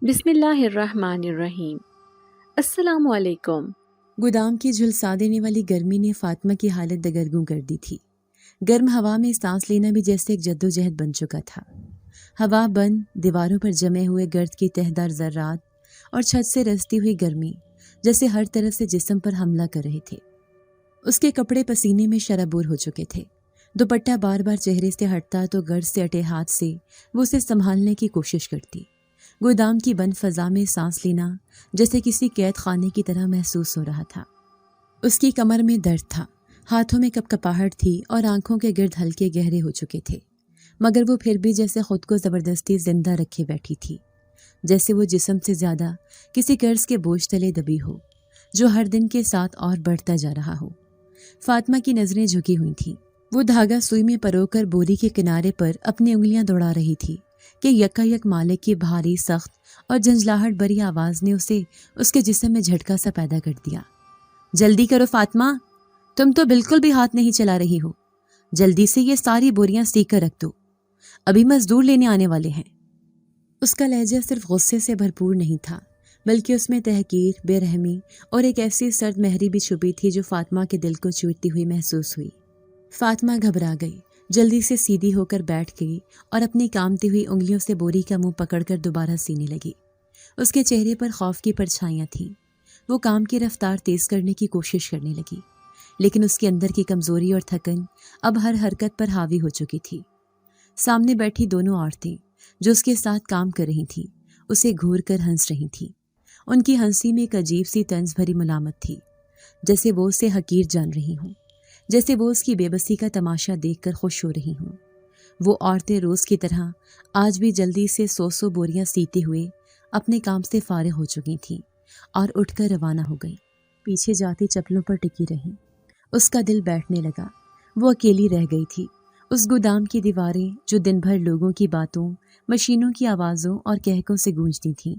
بسم اللہ الرحمن الرحیم۔ السلام علیکم۔ گودام کی جھلسا دینے والی گرمی نے فاطمہ کی حالت دگرگوں کر دی تھی۔ گرم ہوا میں سانس لینا بھی جیسے ایک جدوجہد بن چکا تھا۔ ہوا بند، دیواروں پر جمے ہوئے گرد کی تہدار ذرات اور چھت سے رستی ہوئی گرمی جیسے ہر طرف سے جسم پر حملہ کر رہے تھے۔ اس کے کپڑے پسینے میں شرابور ہو چکے تھے۔ دوپٹہ بار بار چہرے سے ہٹتا تو گرد سے اٹے ہاتھ سے وہ اسے سنبھالنے کی کوشش کرتی۔ گودام کی بند فضا میں سانس لینا جیسے کسی قید خانے کی طرح محسوس ہو رہا تھا۔ اس کی کمر میں درد تھا، ہاتھوں میں کپکپاہٹ تھی اور آنکھوں کے گرد ہلکے گہرے ہو چکے تھے، مگر وہ پھر بھی جیسے خود کو زبردستی زندہ رکھے بیٹھی تھی، جیسے وہ جسم سے زیادہ کسی قرض کے بوجھ تلے دبی ہو جو ہر دن کے ساتھ اور بڑھتا جا رہا ہو۔ فاطمہ کی نظریں جھکی ہوئی تھیں۔ وہ دھاگا سوئی میں پرو کر بوری کے کنارے پر اپنی انگلیاں دوڑا رہی تھی کہ یکا یک مالک کی بھاری سخت اور جھنجھلاہٹ بھری آواز نے اسے اس کے جسم میں جھٹکا سا پیدا کر دیا۔ جلدی کرو فاطمہ، تم تو بالکل بھی ہاتھ نہیں چلا رہی ہو، جلدی سے یہ ساری بوریاں سیکھ کر رکھ دو، ابھی مزدور لینے آنے والے ہیں۔ اس کا لہجہ صرف غصے سے بھرپور نہیں تھا، بلکہ اس میں تحقیر، بے رحمی اور ایک ایسی سرد مہری بھی چھپی تھی جو فاطمہ کے دل کو چوٹتی ہوئی محسوس ہوئی۔ فاطمہ گھبرا گئی، جلدی سے سیدھی ہو کر بیٹھ گئی اور اپنی کامتی ہوئی انگلیوں سے بوری کا منہ پکڑ کر دوبارہ سینے لگی۔ اس کے چہرے پر خوف کی پرچھائیاں تھیں۔ وہ کام کی رفتار تیز کرنے کی کوشش کرنے لگی، لیکن اس کے اندر کی کمزوری اور تھکن اب ہر حرکت پر حاوی ہو چکی تھی۔ سامنے بیٹھی دونوں عورتیں جو اس کے ساتھ کام کر رہی تھیں اسے گھور کر ہنس رہی تھیں۔ ان کی ہنسی میں ایک عجیب سی طنز بھری ملامت تھی، جیسے وہ اسے حقیر جان رہی ہوں، جیسے وہ اس کی بے بسی کا تماشا دیکھ کر خوش ہو رہی ہوں۔ وہ عورتیں روز کی طرح آج بھی جلدی سے 100 بوریاں سیتے ہوئے اپنے کام سے فارغ ہو چکی تھیں اور اٹھ کر روانہ ہو گئیں۔ پیچھے جاتی چپلوں پر ٹکی رہیں۔ اس کا دل بیٹھنے لگا۔ وہ اکیلی رہ گئی تھی۔ اس گودام کی دیواریں جو دن بھر لوگوں کی باتوں، مشینوں کی آوازوں اور کہکوں سے گونجتی تھیں،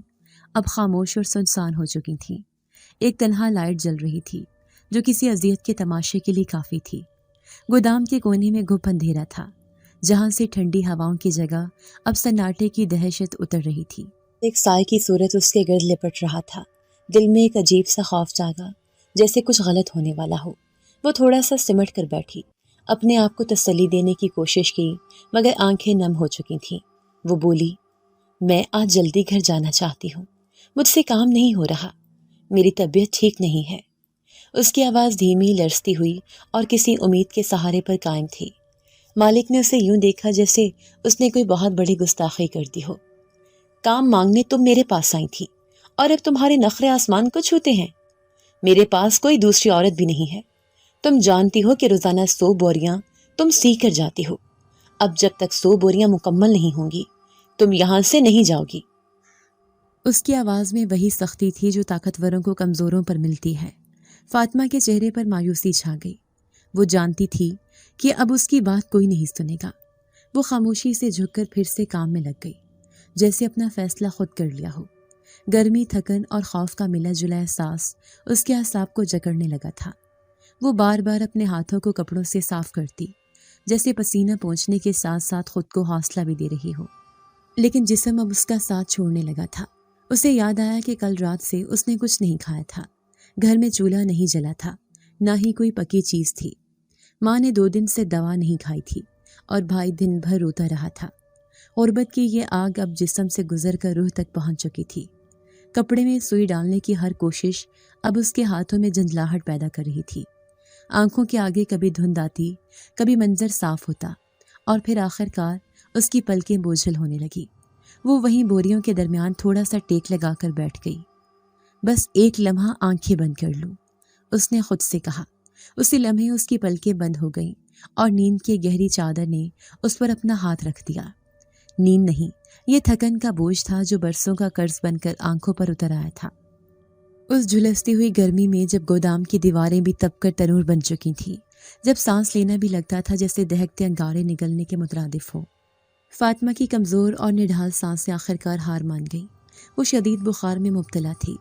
اب خاموش اور سنسان ہو چکی تھیں۔ ایک تنہا لائٹ جل رہی تھی جو کسی اذیت کے تماشے کے لیے کافی تھی۔ گودام کے کونے میں گھپ اندھیرا تھا، جہاں سے ٹھنڈی ہواؤں کی جگہ اب سناٹے کی دہشت اتر رہی تھی۔ ایک سائے کی صورت اس کے گرد لپٹ رہا تھا۔ دل میں ایک عجیب سا خوف جاگا، جیسے کچھ غلط ہونے والا ہو۔ وہ تھوڑا سا سمٹ کر بیٹھی، اپنے آپ کو تسلی دینے کی کوشش کی، مگر آنکھیں نم ہو چکی تھیں۔ وہ بولی، میں آج جلدی گھر جانا چاہتی ہوں، مجھ سے کام نہیں ہو رہا، میری طبیعت ٹھیک نہیں ہے۔ اس کی آواز دھیمی، لرزتی ہوئی اور کسی امید کے سہارے پر قائم تھی۔ مالک نے اسے یوں دیکھا جیسے اس نے کوئی بہت بڑی گستاخی کر دی ہو۔ کام مانگنے تم میرے پاس آئی تھی اور اب تمہارے نخرے آسمان کو چھوتے ہیں۔ میرے پاس کوئی دوسری عورت بھی نہیں ہے۔ تم جانتی ہو کہ روزانہ 100 بوریاں تم سی کر جاتی ہو۔ اب جب تک 100 بوریاں مکمل نہیں ہوں گی تم یہاں سے نہیں جاؤ گی۔ اس کی آواز میں وہی سختی تھی جو طاقتوروں کو کمزوروں پر ملتی ہے۔ فاطمہ کے چہرے پر مایوسی چھا گئی۔ وہ جانتی تھی کہ اب اس کی بات کوئی نہیں سنے گا۔ وہ خاموشی سے جھک کر پھر سے کام میں لگ گئی، جیسے اپنا فیصلہ خود کر لیا ہو۔ گرمی، تھکن اور خوف کا ملا جلا احساس اس کے اعصاب کو جکڑنے لگا تھا۔ وہ بار بار اپنے ہاتھوں کو کپڑوں سے صاف کرتی، جیسے پسینہ پہنچنے کے ساتھ ساتھ خود کو حوصلہ بھی دے رہی ہو، لیکن جسم اب اس کا ساتھ چھوڑنے لگا تھا۔ اسے یاد آیا کہ کل رات سے اس نے کچھ نہیں کھایا تھا۔ گھر میں چولہا نہیں جلا تھا، نہ ہی کوئی پکی چیز تھی۔ ماں نے 2 دن سے دوا نہیں کھائی تھی اور بھائی دن بھر روتا رہا تھا۔ غربت کی یہ آگ اب جسم سے گزر کر روح تک پہنچ چکی تھی۔ کپڑے میں سوئی ڈالنے کی ہر کوشش اب اس کے ہاتھوں میں جھنجھلاہٹ پیدا کر رہی تھی۔ آنکھوں کے آگے کبھی دھند آتی، کبھی منظر صاف ہوتا، اور پھر آخر کار اس کی پلکیں بوجھل ہونے لگی۔ وہ وہیں بوریوں کے درمیان تھوڑا سا ٹیک لگا کر بیٹھ گئی۔ بس ایک لمحہ آنکھیں بند کر لوں، اس نے خود سے کہا۔ اسی لمحے اس کی پلکیں بند ہو گئیں اور نیند کی گہری چادر نے اس پر اپنا ہاتھ رکھ دیا۔ نیند نہیں، یہ تھکن کا بوجھ تھا جو برسوں کا قرض بن کر آنکھوں پر اتر آیا تھا۔ اس جھلستی ہوئی گرمی میں جب گودام کی دیواریں بھی تپ کر تنور بن چکی تھیں، جب سانس لینا بھی لگتا تھا جیسے دہکتے انگارے نگلنے کے مترادف ہو، فاطمہ کی کمزور اور نڈھال سانسیں آخرکار ہار مان گئیں۔ وہ شدید بخار میں مبتلا تھی۔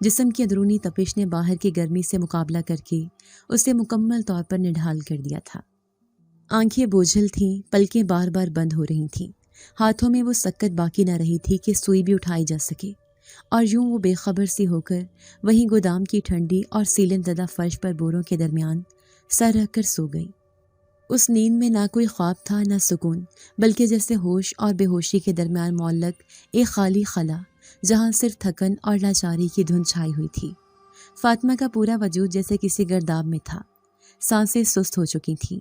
جسم کی اندرونی تپش نے باہر کی گرمی سے مقابلہ کر کے اسے مکمل طور پر نڈھال کر دیا تھا۔ آنکھیں بوجھل تھیں، پلکیں بار بار بند ہو رہی تھیں۔ ہاتھوں میں وہ سکت باقی نہ رہی تھی کہ سوئی بھی اٹھائی جا سکے۔ اور یوں وہ بے خبر سی ہو کر وہیں گودام کی ٹھنڈی اور سیلن زدہ فرش پر بوروں کے درمیان سر رکھ کر سو گئی۔ اس نیند میں نہ کوئی خواب تھا نہ سکون، بلکہ جیسے ہوش اور بے ہوشی کے درمیان معلق ایک خالی خلا، جہاں صرف تھکن اور لاچاری کی دھن چھائی ہوئی تھی۔ فاطمہ کا پورا وجود جیسے کسی گرداب میں تھا، سانسیں سست ہو چکی تھیں،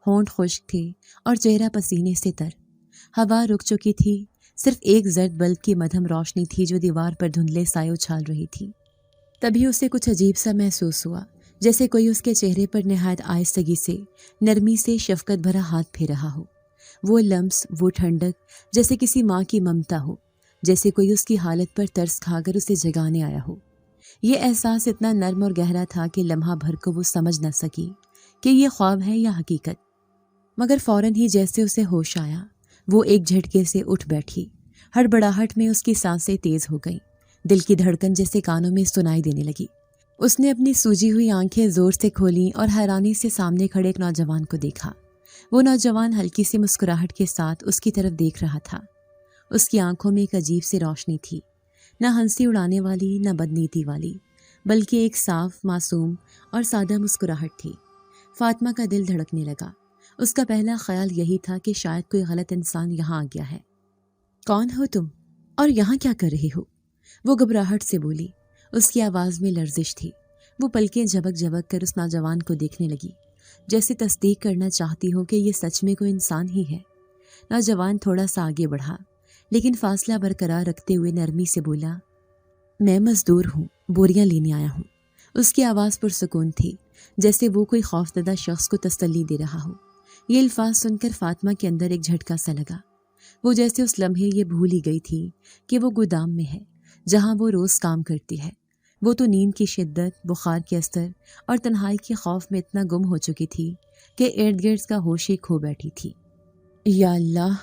ہونٹ خشک تھے اور چہرہ پسینے سے تر۔ ہوا رک چکی تھی، صرف ایک زرد بلب کی مدھم روشنی تھی جو دیوار پر دھندلے سائے اچھال رہی تھی۔ تبھی اسے کچھ عجیب سا محسوس ہوا، جیسے کوئی اس کے چہرے پر نہایت آہستگی سے، نرمی سے شفقت بھرا ہاتھ پھیر رہا ہو۔ وہ لمس، وہ ٹھنڈک جیسے کسی ماں کی ممتا ہو، جیسے کوئی اس کی حالت پر ترس کھا کر اسے جگانے آیا ہو۔ یہ احساس اتنا نرم اور گہرا تھا کہ لمحہ بھر کو وہ سمجھ نہ سکی کہ یہ خواب ہے یا حقیقت، مگر فوراً ہی جیسے اسے ہوش آیا، وہ ایک جھٹکے سے اٹھ بیٹھی۔ ہڑبڑاہٹ میں اس کی سانسیں تیز ہو گئیں، دل کی دھڑکن جیسے کانوں میں سنائی دینے لگی۔ اس نے اپنی سوجی ہوئی آنکھیں زور سے کھولیں اور حیرانی سے سامنے کھڑے ایک نوجوان کو دیکھا۔ وہ نوجوان ہلکی سی مسکراہٹ کے ساتھ اس کی طرف دیکھ رہا تھا۔ اس کی آنکھوں میں ایک عجیب سی روشنی تھی، نہ ہنسی اڑانے والی نہ بدنیتی والی، بلکہ ایک صاف، معصوم اور سادہ مسکراہٹ تھی۔ فاطمہ کا دل دھڑکنے لگا۔ اس کا پہلا خیال یہی تھا کہ شاید کوئی غلط انسان یہاں آ گیا ہے۔ کون ہو تم اور یہاں کیا کر رہے ہو؟ وہ گھبراہٹ سے بولی۔ اس کی آواز میں لرزش تھی۔ وہ پلکیں جھپک جھپک کر اس نوجوان کو دیکھنے لگی، جیسے تصدیق کرنا چاہتی ہو کہ یہ سچ میں کوئی انسان ہی ہے۔ نوجوان تھوڑا سا آگے بڑھا، لیکن فاصلہ برقرار رکھتے ہوئے نرمی سے بولا، میں مزدور ہوں، بوریاں لینے آیا ہوں۔ اس کی آواز پرسکون تھی، جیسے وہ کوئی خوفزدہ شخص کو تسلی دے رہا ہو۔ یہ الفاظ سن کر فاطمہ کے اندر ایک جھٹکا سا لگا۔ وہ جیسے اس لمحے یہ بھول ہی گئی تھی کہ وہ گودام میں ہے، جہاں وہ روز کام کرتی ہے۔ وہ تو نیند کی شدت، بخار کے اثر اور تنہائی کے خوف میں اتنا گم ہو چکی تھی کہ ارد گرد کا ہوش ہی کھو بیٹھی تھی۔ یا اللہ،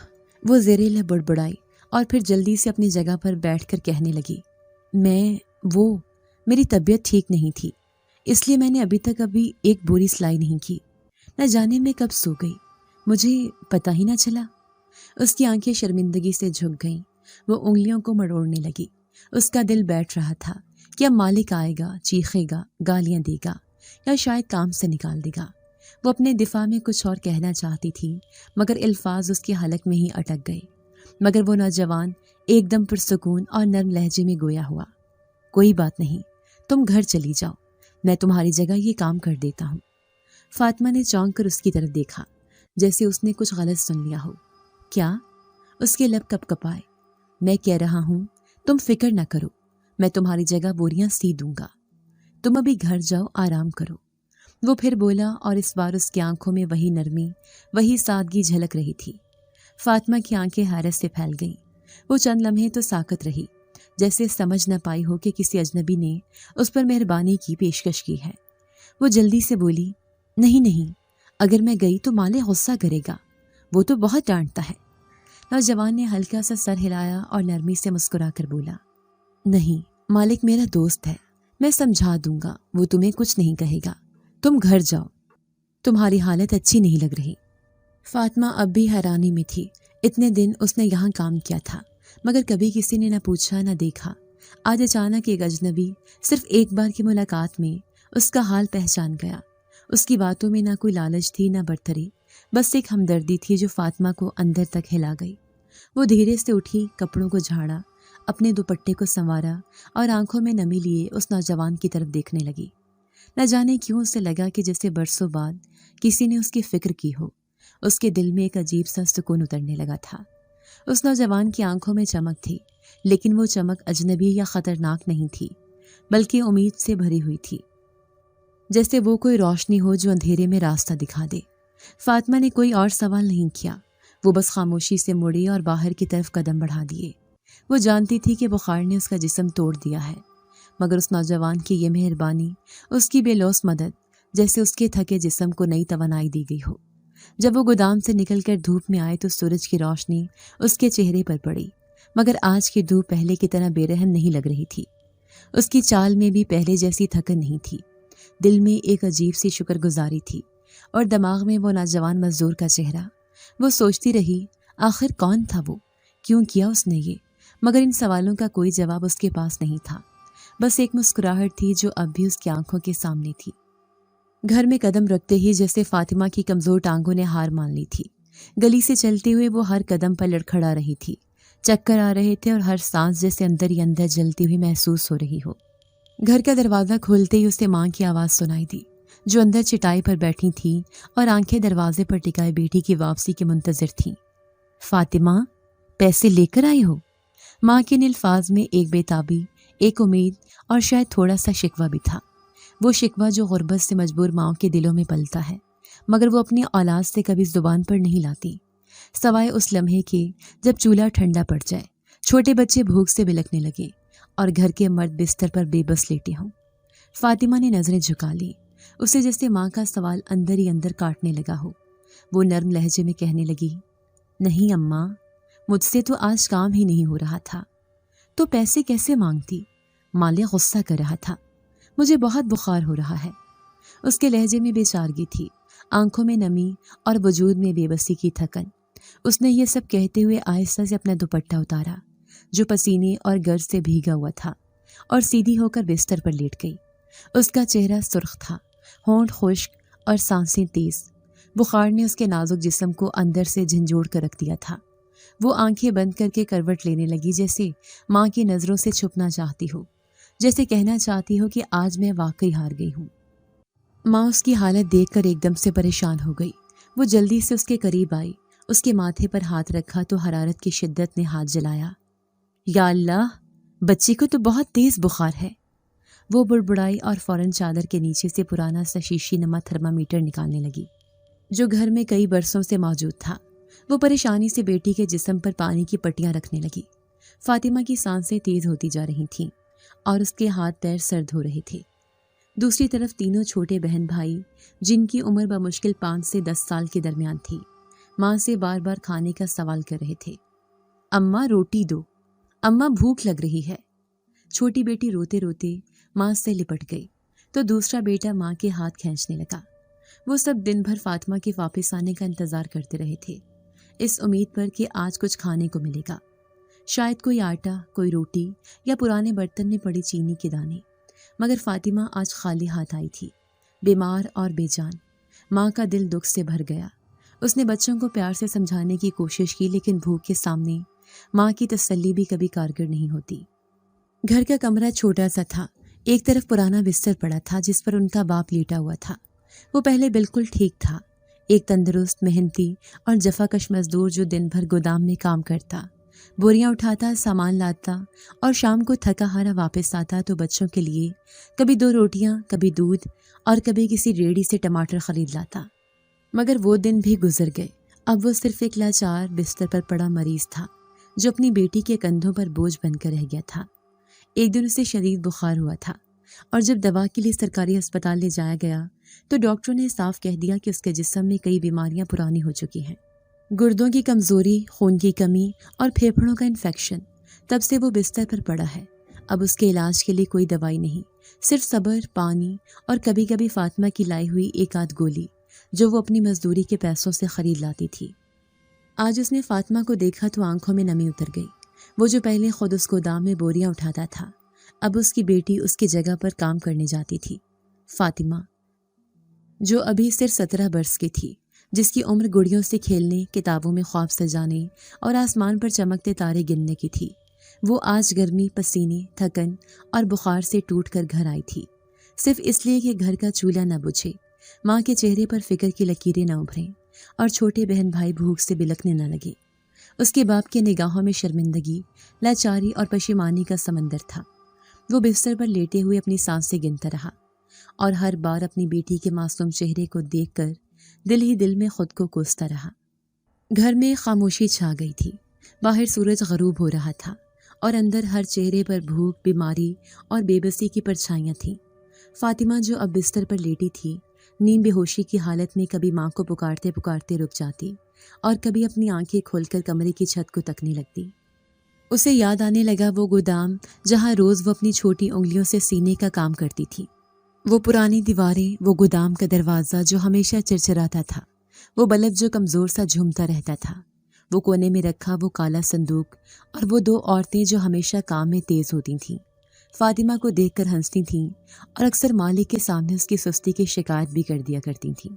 وہ زیر لب بڑبڑائی اور پھر جلدی سے اپنی جگہ پر بیٹھ کر کہنے لگی، میری طبیعت ٹھیک نہیں تھی، اس لیے میں نے ابھی تک ایک بوری سلائی نہیں کی۔ نہ جانے میں کب سو گئی، مجھے پتہ ہی نہ چلا۔ اس کی آنکھیں شرمندگی سے جھک گئیں، وہ انگلیوں کو مڑوڑنے لگی۔ اس کا دل بیٹھ رہا تھا کہ اب مالک آئے گا، چیخے گا، گالیاں دے گا یا شاید کام سے نکال دے گا۔ وہ اپنے دفاع میں کچھ اور کہنا چاہتی تھی، مگر الفاظ اس کی حلق میں ہی اٹک گئے۔ مگر وہ نوجوان ایک دم پرسکون اور نرم لہجے میں گویا ہوا، کوئی بات نہیں، تم گھر چلی جاؤ، میں تمہاری جگہ یہ کام کر دیتا ہوں۔ فاطمہ نے چونک کر اس کی طرف دیکھا، جیسے اس نے کچھ غلط سن لیا ہو۔ کیا؟ اس کے لب کپ کپائے۔ میں کہہ رہا ہوں تم فکر نہ کرو، میں تمہاری جگہ بوریاں سی دوں گا، تم ابھی گھر جاؤ، آرام کرو۔ وہ پھر بولا اور اس بار اس کی آنکھوں میں وہی نرمی، وہی سادگی جھلک رہی تھی۔ فاطمہ کی آنکھیں حیرت سے پھیل گئیں۔ وہ چند لمحے تو ساکت رہی، جیسے سمجھ نہ پائی ہو کہ کسی اجنبی نے اس پر مہربانی کی پیشکش کی ہے۔ وہ جلدی سے بولی، نہیں، اگر میں گئی تو مالک غصہ کرے گا، وہ تو بہت ڈانٹتا ہے۔ نوجوان نے ہلکا سا سر ہلایا اور نرمی سے مسکرا کر بولا، نہیں، مالک میرا دوست ہے، میں سمجھا دوں گا، وہ تمہیں کچھ نہیں کہے گا، تم گھر جاؤ، تمہاری حالت اچھی نہیں لگ رہی۔ فاطمہ اب بھی حیرانی میں تھی۔ اتنے دن اس نے یہاں کام کیا تھا، مگر کبھی کسی نے نہ پوچھا نہ دیکھا۔ آج اچانک ایک اجنبی صرف ایک بار کی ملاقات میں اس کا حال پہچان گیا۔ اس کی باتوں میں نہ کوئی لالچ تھی نہ برتری، بس ایک ہمدردی تھی جو فاطمہ کو اندر تک ہلا گئی۔ وہ دھیرے سے اٹھی، کپڑوں کو جھاڑا، اپنے دوپٹے کو سنوارا اور آنکھوں میں نمی لیے اس نوجوان کی طرف دیکھنے لگی۔ نہ جانے کیوں اسے لگا کہ جیسے برسوں بعد کسی نے اس کی فکر کی ہو۔ اس کے دل میں ایک عجیب سا سکون اترنے لگا تھا۔ اس نوجوان کی آنکھوں میں چمک تھی، لیکن وہ چمک اجنبی یا خطرناک نہیں تھی، بلکہ امید سے بھری ہوئی تھی، جیسے وہ کوئی روشنی ہو جو اندھیرے میں راستہ دکھا دے۔ فاطمہ نے کوئی اور سوال نہیں کیا، وہ بس خاموشی سے مڑی اور باہر کی طرف قدم بڑھا دیے۔ وہ جانتی تھی کہ بخار نے اس کا جسم توڑ دیا ہے، مگر اس نوجوان کی یہ مہربانی، اس کی بے لوث مدد، جیسے اس کے تھکے جسم کو نئی توانائی دی گئی ہو۔ جب وہ گودام سے نکل کر دھوپ میں آئے تو سورج کی روشنی اس کے چہرے پر پڑی، مگر آج کی دھوپ پہلے کی طرح بے رحم نہیں لگ رہی تھی۔ اس کی چال میں بھی پہلے جیسی تھکن نہیں تھی، دل میں ایک عجیب سی شکر گزاری تھی اور دماغ میں وہ نوجوان مزدور کا چہرہ۔ وہ سوچتی رہی، آخر کون تھا وہ، کیوں کیا اس نے یہ؟ مگر ان سوالوں کا کوئی جواب اس کے پاس نہیں تھا، بس ایک مسکراہٹ تھی جو اب بھی اس کی آنکھوں کے سامنے تھی۔ گھر میں قدم رکھتے ہی جیسے فاطمہ کی کمزور ٹانگوں نے ہار مان لی تھی۔ گلی سے چلتے ہوئے وہ ہر قدم پر لڑکھڑا رہی تھی، چکر آ رہے تھے اور ہر سانس جیسے اندر ہی اندر جلتی ہوئی محسوس ہو رہی ہو۔ گھر کا دروازہ کھولتے ہی اسے ماں کی آواز سنائی دی، جو اندر چٹائی پر بیٹھی تھی اور آنکھیں دروازے پر ٹکائے بیٹی کی واپسی کے منتظر تھیں۔ فاطمہ، پیسے لے کر آئی ہو؟ ماں کے ان الفاظ میں ایک بے تابی، ایک امید اور شاید تھوڑا سا شکوہ بھی تھا۔ وہ شکوہ جو غربت سے مجبور ماؤں کے دلوں میں پلتا ہے، مگر وہ اپنی اولاد سے کبھی زبان پر نہیں لاتی، سوائے اس لمحے کے جب چولہا ٹھنڈا پڑ جائے، چھوٹے بچے بھوک سے بلکنے لگے اور گھر کے مرد بستر پر بے بس لیٹے ہوں۔ فاطمہ نے نظریں جھکا لی، اسے جیسے ماں کا سوال اندر ہی اندر کاٹنے لگا ہو۔ وہ نرم لہجے میں کہنے لگی، نہیں اماں، مجھ سے تو آج کام ہی نہیں ہو رہا تھا، تو پیسے کیسے مانگتی؟ مالک غصہ کر رہا تھا، مجھے بہت بخار ہو رہا ہے۔ اس کے لہجے میں بے چارگی تھی، آنکھوں میں نمی اور وجود میں بے بسی کی تھکن۔ اس نے یہ سب کہتے ہوئے آہستہ سے اپنا دوپٹہ اتارا جو پسینے اور گرد سے بھیگا ہوا تھا، اور سیدھی ہو کر بستر پر لیٹ گئی۔ اس کا چہرہ سرخ تھا، ہونٹ خشک اور سانسیں تیز۔ بخار نے اس کے نازک جسم کو اندر سے جھنجھوڑ کر رکھ دیا تھا۔ وہ آنکھیں بند کر کے کروٹ لینے لگی، جیسے ماں کی نظروں سے چھپنا چاہتی ہو، جیسے کہنا چاہتی ہو کہ آج میں واقعی ہار گئی ہوں۔ ماں اس کی حالت دیکھ کر ایک دم سے پریشان ہو گئی۔ وہ جلدی سے اس کے قریب آئی، اس کے ماتھے پر ہاتھ رکھا تو حرارت کی شدت نے ہاتھ جلایا۔ یا اللہ، بچی کو تو بہت تیز بخار ہے۔ وہ بڑبڑائی اور فوراً چادر کے نیچے سے پرانا سا شیشی نما تھرمامیٹر نکالنے لگی جو گھر میں کئی برسوں سے موجود تھا۔ وہ پریشانی سے بیٹی کے جسم پر پانی کی پٹیاں رکھنے لگی۔ فاطمہ کی سانسیں تیز ہوتی جا رہی تھیں اور اس کے ہاتھ پیر سرد ہو رہے تھے۔ دوسری طرف تینوں چھوٹے بہن بھائی، جن کی عمر بمشکل 5 سے 10 سال کے درمیان تھی، ماں سے بار بار کھانے کا سوال کر رہے تھے۔ اماں روٹی دو، اماں بھوک لگ رہی ہے۔ چھوٹی بیٹی روتے روتے ماں سے لپٹ گئی تو دوسرا بیٹا ماں کے ہاتھ کھینچنے لگا۔ وہ سب دن بھر فاطمہ کے واپس آنے کا انتظار کرتے رہے تھے، اس امید پر کہ آج کچھ کھانے کو ملے گا، شاید کوئی آٹا، کوئی روٹی یا پرانے برتن میں پڑی چینی کے دانے۔ مگر فاطمہ آج خالی ہاتھ آئی تھی، بیمار اور بے جان۔ ماں کا دل دکھ سے بھر گیا۔ اس نے بچوں کو پیار سے سمجھانے کی کوشش کی، لیکن بھوک کے سامنے ماں کی تسلی بھی کبھی کارگر نہیں ہوتی۔ گھر کا کمرہ چھوٹا سا تھا، ایک طرف پرانا بستر پڑا تھا جس پر ان کا باپ لیٹا ہوا تھا۔ وہ پہلے بالکل ٹھیک تھا، ایک تندرست، محنتی اور جفاکش مزدور جو دن بھر گودام میں کام کرتا، بوریاں اٹھاتا، سامان لاتا اور شام کو تھکا ہارا واپس آتا تو بچوں کے لیے کبھی 2 روٹیاں، کبھی دودھ اور کبھی کسی ریڑھی سے ٹماٹر خرید لاتا۔ مگر وہ دن بھی گزر گئے۔ اب وہ صرف ایک لاچار بستر پر پڑا مریض تھا جو اپنی بیٹی کے کندھوں پر بوجھ بن کر رہ گیا تھا۔ ایک دن اسے شدید بخار ہوا تھا اور جب دوا کے لیے سرکاری ہسپتال لے جایا گیا تو ڈاکٹروں نے صاف کہہ دیا کہ اس کے جسم میں کئی بیماریاں پرانی ہو چکی ہیں، گردوں کی کمزوری، خون کی کمی اور پھیپھڑوں کا انفیکشن۔ تب سے وہ بستر پر پڑا ہے۔ اب اس کے علاج کے لیے کوئی دوائی نہیں، صرف صبر، پانی اور کبھی کبھی فاطمہ کی لائی ہوئی ایک آدھ گولی جو وہ اپنی مزدوری کے پیسوں سے خرید لاتی تھی۔ آج اس نے فاطمہ کو دیکھا تو آنکھوں میں نمی اتر گئی۔ وہ جو پہلے خود اس گودام میں بوریاں اٹھاتا تھا، اب اس کی بیٹی اس کی جگہ پر کام کرنے جاتی تھی۔ فاطمہ جو ابھی صرف 17 برس کی تھی، جس کی عمر گڑیوں سے کھیلنے، کتابوں میں خواب سجانے اور آسمان پر چمکتے تارے گننے کی تھی، وہ آج گرمی، پسینے، تھکن اور بخار سے ٹوٹ کر گھر آئی تھی، صرف اس لیے کہ گھر کا چولہا نہ بجھے، ماں کے چہرے پر فکر کی لکیریں نہ ابھریں اور چھوٹے بہن بھائی بھوک سے بلکنے نہ لگے۔ اس کے باپ کی نگاہوں میں شرمندگی، لاچاری اور پشیمانی کا سمندر تھا۔ وہ بستر پر لیٹے ہوئے اپنی سانسیں گنتا رہا اور ہر بار اپنی بیٹی کے معصوم چہرے کو دیکھ کر دل ہی دل میں خود کو کوستا رہا۔ گھر میں خاموشی چھا گئی تھی، باہر سورج غروب ہو رہا تھا اور اندر ہر چہرے پر بھوک، بیماری اور بے بسی کی پرچھائیاں تھیں۔ فاطمہ جو اب بستر پر لیٹی تھی، نیم بے ہوشی کی حالت میں کبھی ماں کو پکارتے پکارتے رک جاتی اور کبھی اپنی آنکھیں کھول کر کمرے کی چھت کو تکنے لگتی۔ اسے یاد آنے لگا وہ گودام جہاں روز وہ اپنی چھوٹی انگلیوں سے سینے کا کام کرتی تھی، وہ پرانی دیواریں، وہ گودام کا دروازہ جو ہمیشہ چرچراتا تھا، وہ بلب جو کمزور سا جھومتا رہتا تھا، وہ کونے میں رکھا وہ کالا صندوق اور وہ دو عورتیں جو ہمیشہ کام میں تیز ہوتی تھیں، فاطمہ کو دیکھ کر ہنستی تھیں اور اکثر مالک کے سامنے اس کی سستی کی شکایت بھی کر دیا کرتی تھیں۔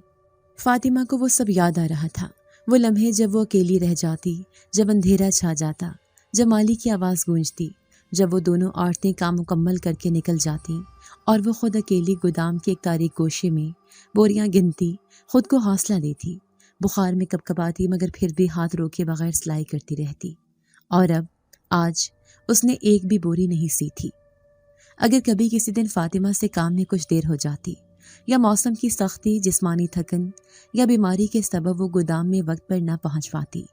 فاطمہ کو وہ سب یاد آ رہا تھا، وہ لمحے جب وہ اکیلی رہ جاتی، جب اندھیرا چھا جاتا، جب مالک کی آواز گونجتی، جب وہ دونوں عورتیں کام مکمل کر کے نکل جاتی اور وہ خود اکیلی گودام کے ایک تاریک گوشے میں بوریاں گنتی، خود کو حوصلہ دیتی، بخار میں کپکپاتی مگر پھر بھی ہاتھ روکے بغیر سلائی کرتی رہتی۔ اور اب آج اس نے ایک بھی بوری نہیں سی تھی۔ اگر کبھی کسی دن فاطمہ سے کام میں کچھ دیر ہو جاتی یا موسم کی سختی، جسمانی تھکن یا بیماری کے سبب وہ گودام میں وقت پر نہ پہنچ پاتی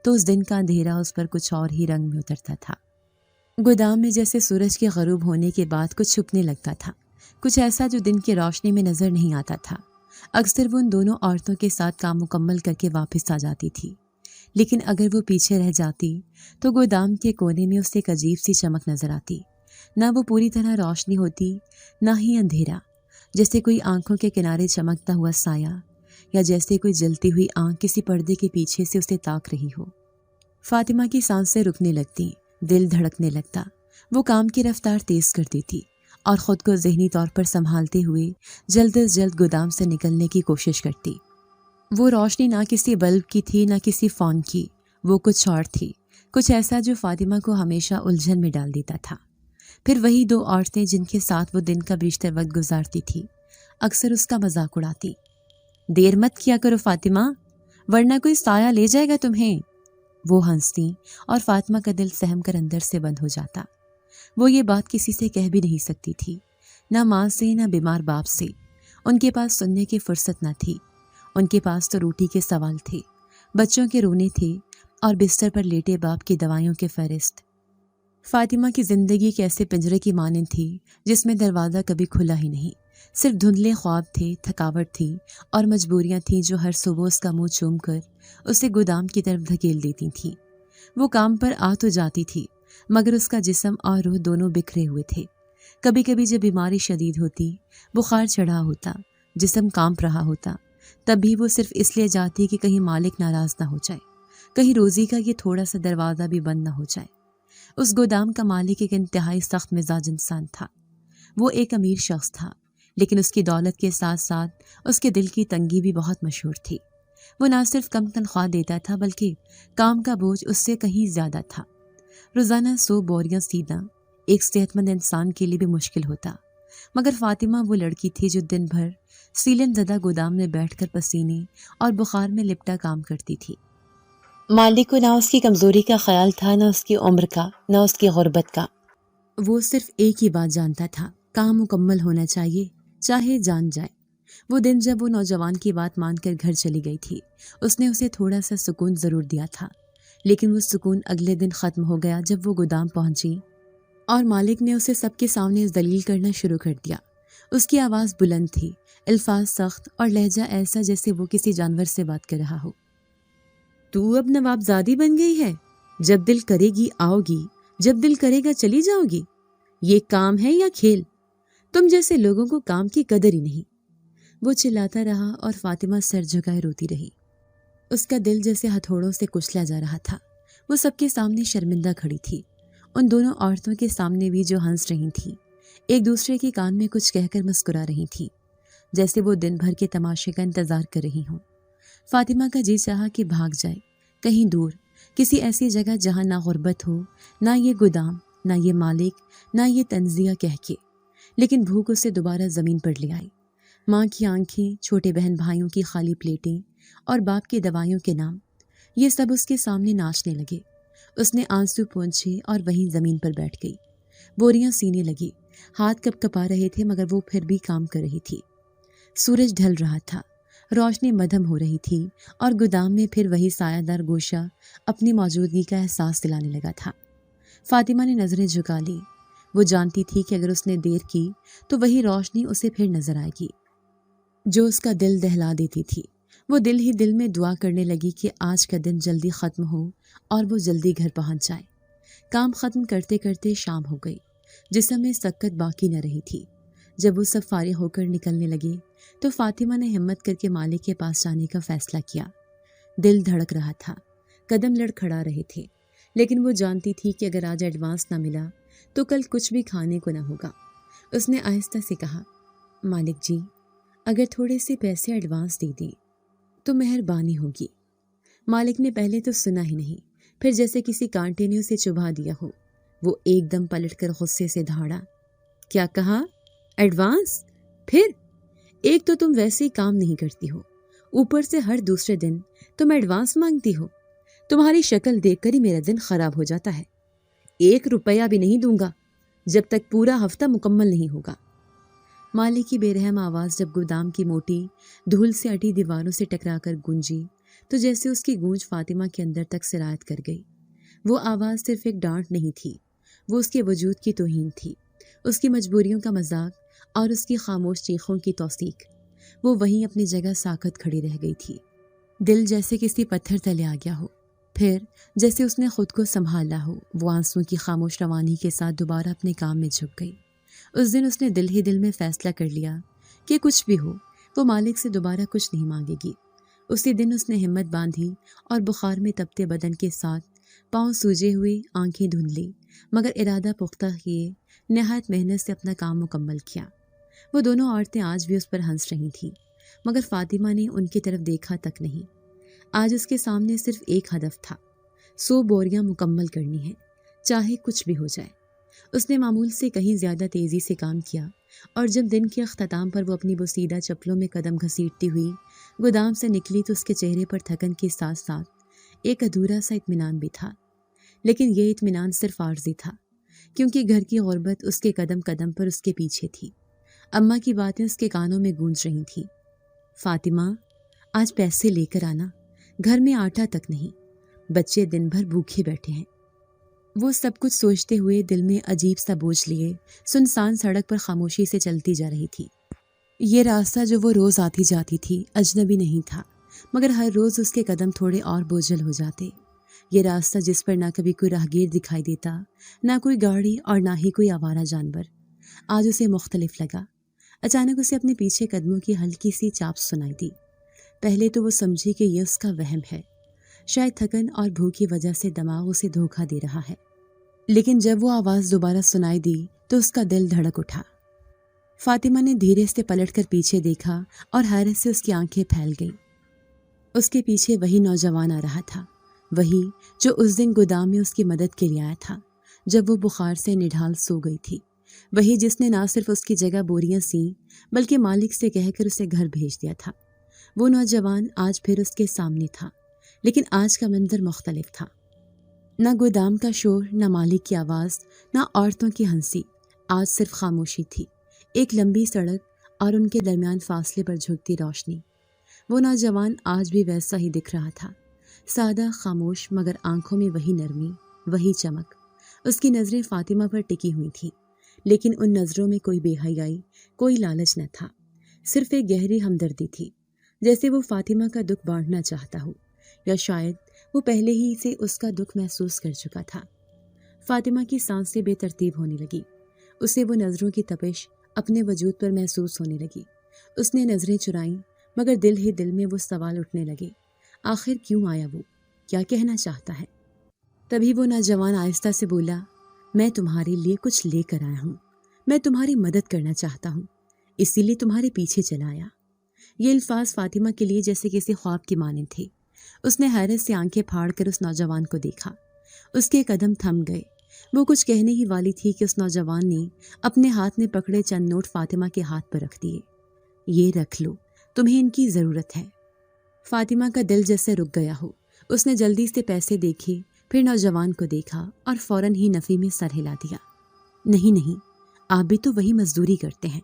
تو اس دن کا اندھیرا اس پر کچھ اور ہی رنگ میں اترتا تھا۔ گودام میں جیسے سورج کے غروب ہونے کے بعد کچھ چھپنے لگتا تھا، کچھ ایسا جو دن کی روشنی میں نظر نہیں آتا تھا۔ اکثر وہ ان دونوں عورتوں کے ساتھ کام مکمل کر کے واپس آ جاتی تھی، لیکن اگر وہ پیچھے رہ جاتی تو گودام کے کونے میں اسے ایک عجیب سی چمک نظر آتی، نہ وہ پوری طرح روشنی ہوتی نہ ہی اندھیرا، جیسے کوئی آنکھوں کے کنارے چمکتا ہوا سایہ یا جیسے کوئی جلتی ہوئی آنکھ کسی پردے کے پیچھے سے اسے تاک رہی ہو۔ فاطمہ کی سانسیں رکنے لگتی، دل دھڑکنے لگتا، وہ کام کی رفتار تیز کرتی تھی اور خود کو ذہنی طور پر سنبھالتے ہوئے جلد از جلد گودام سے نکلنے کی کوشش کرتی۔ وہ روشنی نہ کسی بلب کی تھی نہ کسی فون کی، وہ کچھ اور تھی، کچھ ایسا جو فاطمہ کو ہمیشہ الجھن میں ڈال دیتا تھا۔ پھر وہی دو عورتیں جن کے ساتھ وہ دن کا بیشتر وقت گزارتی تھی اکثر اس کا مذاق اڑاتی۔ دیر مت کیا کرو فاطمہ، ورنہ کوئی سایہ لے جائے گا تمہیں۔ وہ ہنستی اور فاطمہ کا دل سہم کر اندر سے بند ہو جاتا۔ وہ یہ بات کسی سے کہہ بھی نہیں سکتی تھی، نہ ماں سے نہ بیمار باپ سے، ان کے پاس سننے کی فرصت نہ تھی، ان کے پاس تو روٹی کے سوال تھے، بچوں کے رونے تھے اور بستر پر لیٹے باپ کی دوائیوں کے فہرست۔ فاطمہ کی زندگی ایک ایسے پنجرے کی مانند تھی جس میں دروازہ کبھی کھلا ہی نہیں، صرف دھندلے خواب تھے، تھکاوٹ تھی اور مجبوریاں تھیں جو ہر صبح اس کا منہ چوم کر اسے گودام کی طرف دھکیل دیتی تھیں۔ وہ کام پر آ تو جاتی تھی مگر اس کا جسم اور روح دونوں بکھرے ہوئے تھے۔ کبھی کبھی جب بیماری شدید ہوتی، بخار چڑھا ہوتا، جسم کانپ رہا ہوتا، تب بھی وہ صرف اس لیے جاتی کہ کہیں مالک ناراض نہ ہو جائے، کہیں روزی کا یہ تھوڑا سا دروازہ بھی بند نہ ہو جائے۔ اس گودام کا مالک ایک انتہائی سخت مزاج انسان تھا۔ وہ ایک امیر شخص تھا، لیکن اس کی دولت کے ساتھ ساتھ اس کے دل کی تنگی بھی بہت مشہور تھی۔ وہ نہ صرف کم تنخواہ دیتا تھا بلکہ کام کا بوجھ اس سے کہیں زیادہ تھا۔ روزانہ 100 بوریاں سیدھا ایک صحت مند انسان کے لیے بھی مشکل ہوتا، مگر فاطمہ وہ لڑکی تھی جو دن بھر سیلن زدہ گودام میں بیٹھ کر پسینے اور بخار میں لپٹا کام کرتی تھی۔ مالک کو نہ اس کی کمزوری کا خیال تھا، نہ اس کی عمر کا، نہ اس کی غربت کا۔ وہ صرف ایک ہی بات جانتا تھا، کام مکمل ہونا چاہیے، چاہے جان جائے۔ وہ دن جب وہ نوجوان کی بات مان کر گھر چلی گئی تھی، اس نے اسے تھوڑا سا سکون ضرور دیا تھا، لیکن وہ سکون اگلے دن ختم ہو گیا جب وہ گودام پہنچی اور مالک نے اسے سب کے سامنے ذلیل کرنا شروع کر دیا۔ اس کی آواز بلند تھی، الفاظ سخت اور لہجہ ایسا جیسے وہ کسی جانور سے بات کر رہا ہو۔ تو اب نوابزادی بن گئی ہے، جب دل کرے گی آؤ گی، جب دل کرے گا چلی جاؤ گی، یہ کام ہے یا کھیل؟ تم جیسے لوگوں کو کام کی قدر ہی نہیں۔ وہ چلاتا رہا اور فاطمہ سر جھکائے روتی رہی۔ اس کا دل جیسے ہتھوڑوں سے کچلا جا رہا تھا۔ وہ سب کے سامنے شرمندہ کھڑی تھی، ان دونوں عورتوں کے سامنے بھی جو ہنس رہی تھیں، ایک دوسرے کے کان میں کچھ کہہ کر مسکرا رہی تھیں، جیسے وہ دن بھر کے تماشے کا انتظار کر رہی ہوں۔ فاطمہ کا جی چاہا کہ بھاگ جائے، کہیں دور، کسی ایسی جگہ جہاں نہ غربت ہو، نہ یہ گودام، نہ یہ مالک، نہ یہ تنزیہ کہہ کے، لیکن بھوک اسے دوبارہ زمین پر لے آئی۔ ماں کی آنکھیں، چھوٹے بہن بھائیوں کی خالی پلیٹیں اور باپ کی دوائیوں کے نام، یہ سب اس کے سامنے ناچنے لگے۔ اس نے آنسو پونچھے اور وہیں زمین پر بیٹھ گئی، بوریاں سینے لگی، ہاتھ کپ کپا رہے تھے مگر وہ پھر بھی کام کر رہی تھی۔ سورج ڈھل رہا تھا، روشنی مدھم ہو رہی تھی اور گودام میں پھر وہی سایہ دار گوشہ اپنی موجودگی کا احساس دلانے لگا تھا۔ فاطمہ نے نظریں جھکا لی، وہ جانتی تھی کہ اگر اس نے دیر کی تو وہی روشنی اسے پھر نظر آئے گی جو اس کا دل دہلا دیتی تھی۔ وہ دل ہی دل میں دعا کرنے لگی کہ آج کا دن جلدی ختم ہو اور وہ جلدی گھر پہنچ جائے۔ کام ختم کرتے کرتے شام ہو گئی، جسم میں سکت باقی نہ رہی تھی۔ جب وہ سب فارغ ہو کر نکلنے لگے تو فاطمہ نے ہمت کر کے مالک کے پاس جانے کا فیصلہ کیا۔ دل دھڑک رہا تھا، قدم لڑ کھڑا رہے تھے، لیکن وہ جانتی تھی کہ اگر آج ایڈوانس نہ ملا تو کل کچھ بھی کھانے کو نہ ہوگا۔ اس نے آہستہ سے کہا، مالک جی، اگر تھوڑے سے پیسے ایڈوانس دے دیں تو مہربانی ہوگی۔ مالک نے پہلے تو سنا ہی نہیں، پھر جیسے کسی کانٹے نے اسے چبھا دیا ہو، وہ ایک دم پلٹ کر غصے سے دھاڑا۔ کیا کہا؟ ایڈوانس؟ پھر ایک تو تم ویسے ہی کام نہیں کرتی ہو، اوپر سے ہر دوسرے دن تم ایڈوانس مانگتی ہو۔ تمہاری شکل دیکھ کر ہی میرا دن خراب ہو جاتا ہے۔ 1 روپیہ بھی نہیں دوں گا جب تک پورا ہفتہ مکمل نہیں ہوگا۔ مالک کی بے رحم آواز جب گودام کی موٹی دھول سے اٹی دیواروں سے ٹکرا کر گونجی تو جیسے اس کی گونج فاطمہ کے اندر تک سرایت کر گئی۔ وہ آواز صرف ایک ڈانٹ نہیں تھی، وہ اس کے وجود کی توہین تھی، اس کی مجبوریوں کا مذاق اور اس کی خاموش چیخوں کی توثیق۔ وہ وہیں اپنی جگہ ساکت کھڑی رہ گئی تھی، دل جیسے کسی پتھر تلے آ گیا ہو۔ پھر جیسے اس نے خود کو سنبھالا ہو، وہ آنسوں کی خاموش روانی کے ساتھ دوبارہ اپنے کام میں جھک گئی۔ اس دن اس نے دل ہی دل میں فیصلہ کر لیا کہ کچھ بھی ہو وہ مالک سے دوبارہ کچھ نہیں مانگے گی۔ اسی دن اس نے ہمت باندھی اور بخار میں تپتے بدن کے ساتھ پاؤں سوجے ہوئے، آنکھیں دھندلی، مگر ارادہ پختہ کیے نہایت محنت سے اپنا کام مکمل کیا۔ وہ دونوں عورتیں آج بھی اس پر ہنس رہی تھیں، مگر فاطمہ نے ان کی طرف دیکھا تک نہیں۔ آج اس کے سامنے صرف ایک ہدف تھا، 100 بوریاں مکمل کرنی ہیں، چاہے کچھ بھی ہو جائے۔ اس نے معمول سے کہیں زیادہ تیزی سے کام کیا، اور جب دن کے اختتام پر وہ اپنی بوسیدہ چپلوں میں قدم گھسیٹتی ہوئی گودام سے نکلی تو اس کے چہرے پر تھکن کے ساتھ ساتھ ایک ادھورا سا اطمینان بھی تھا۔ لیکن یہ اطمینان صرف عارضی تھا، کیونکہ گھر کی غربت اس کے قدم قدم پر اس کے پیچھے تھی۔ اماں کی باتیں اس کے کانوں میں گونج رہی تھیں۔ فاطمہ، آج پیسے لے کر آنا، گھر میں آٹا تک نہیں، بچے دن بھر بھوکے بیٹھے ہیں۔ وہ سب کچھ سوچتے ہوئے دل میں عجیب سا بوجھ لیے سنسان سڑک پر خاموشی سے چلتی جا رہی تھی۔ یہ راستہ جو وہ روز آتی جاتی تھی اجنبی نہیں تھا، مگر ہر روز اس کے قدم تھوڑے اور بوجھل ہو جاتے۔ یہ راستہ جس پر نہ کبھی کوئی راہگیر دکھائی دیتا، نہ کوئی گاڑی اور نہ ہی کوئی آوارہ جانور، آج اسے مختلف لگا۔ اچانک اسے اپنے پیچھے قدموں کی ہلکی سی چاپ سنائی دی۔ پہلے تو وہ سمجھی کہ یہ اس کا وہم ہے، شاید تھکن اور بھوک کی وجہ سے دماغ اسے دھوکہ دے رہا ہے۔ لیکن جب وہ آواز دوبارہ سنائی دی تو اس کا دل دھڑک اٹھا۔ فاطمہ نے دھیرے سے پلٹ کر پیچھے دیکھا اور حیرت سے اس کی آنکھیں پھیل گئیں۔ اس کے پیچھے وہی نوجوان آ رہا تھا، وہی جو اس دن گودام میں اس کی مدد کے لیے آیا تھا جب وہ بخار سے نڈھال سو گئی تھی، وہی جس نے نہ صرف اس کی جگہ بوریاں سیں بلکہ مالک سے کہہ کر اسے گھر بھیج دیا تھا۔ وہ نوجوان آج پھر اس کے سامنے تھا، لیکن آج کا منظر مختلف تھا۔ نہ گودام کا شور، نہ مالک کی آواز، نہ عورتوں کی ہنسی، آج صرف خاموشی تھی، ایک لمبی سڑک اور ان کے درمیان فاصلے پر جھکتی روشنی۔ وہ نوجوان آج بھی ویسا ہی دکھ رہا تھا، سادہ، خاموش، مگر آنکھوں میں وہی نرمی، وہی چمک۔ اس کی نظریں فاطمہ پر ٹکی ہوئی تھیں، لیکن ان نظروں میں کوئی بے حیائی، کوئی لالچ نہ تھا، صرف ایک گہری ہمدردی تھی، جیسے وہ فاطمہ کا دکھ بانٹنا چاہتا ہو، یا شاید وہ پہلے ہی سے اس کا دکھ محسوس کر چکا تھا۔ فاطمہ کی سانسیں بے ترتیب ہونے لگی، اسے وہ نظروں کی تپش اپنے وجود پر محسوس ہونے لگی۔ اس نے نظریں چرائیں، مگر دل ہی دل میں وہ سوال اٹھنے لگے، آخر کیوں آیا وہ؟ کیا کہنا چاہتا ہے؟ تبھی وہ نوجوان آہستہ سے بولا، میں تمہارے لیے کچھ لے کر آیا ہوں، میں تمہاری مدد کرنا چاہتا ہوں، اسی لیے تمہارے پیچھے چلا آیا۔ یہ الفاظ فاطمہ کے لیے جیسے کسی خواب کی مانند تھے۔ اس نے حیرت سے آنکھیں پھاڑ کر اس نوجوان کو دیکھا، اس کے قدم تھم گئے۔ وہ کچھ کہنے ہی والی تھی کہ اس نوجوان نے اپنے ہاتھ میں پکڑے چند نوٹ فاطمہ کے ہاتھ پر رکھ دیے۔ یہ رکھ لو، تمہیں ان کی ضرورت ہے۔ فاطمہ کا دل جیسے رک گیا ہو، اس نے جلدی سے پیسے دیکھے، پھر نوجوان کو دیکھا اور فوراً ہی نفی میں سر ہلا دیا۔ نہیں نہیں، آپ بھی تو وہی مزدوری کرتے ہیں،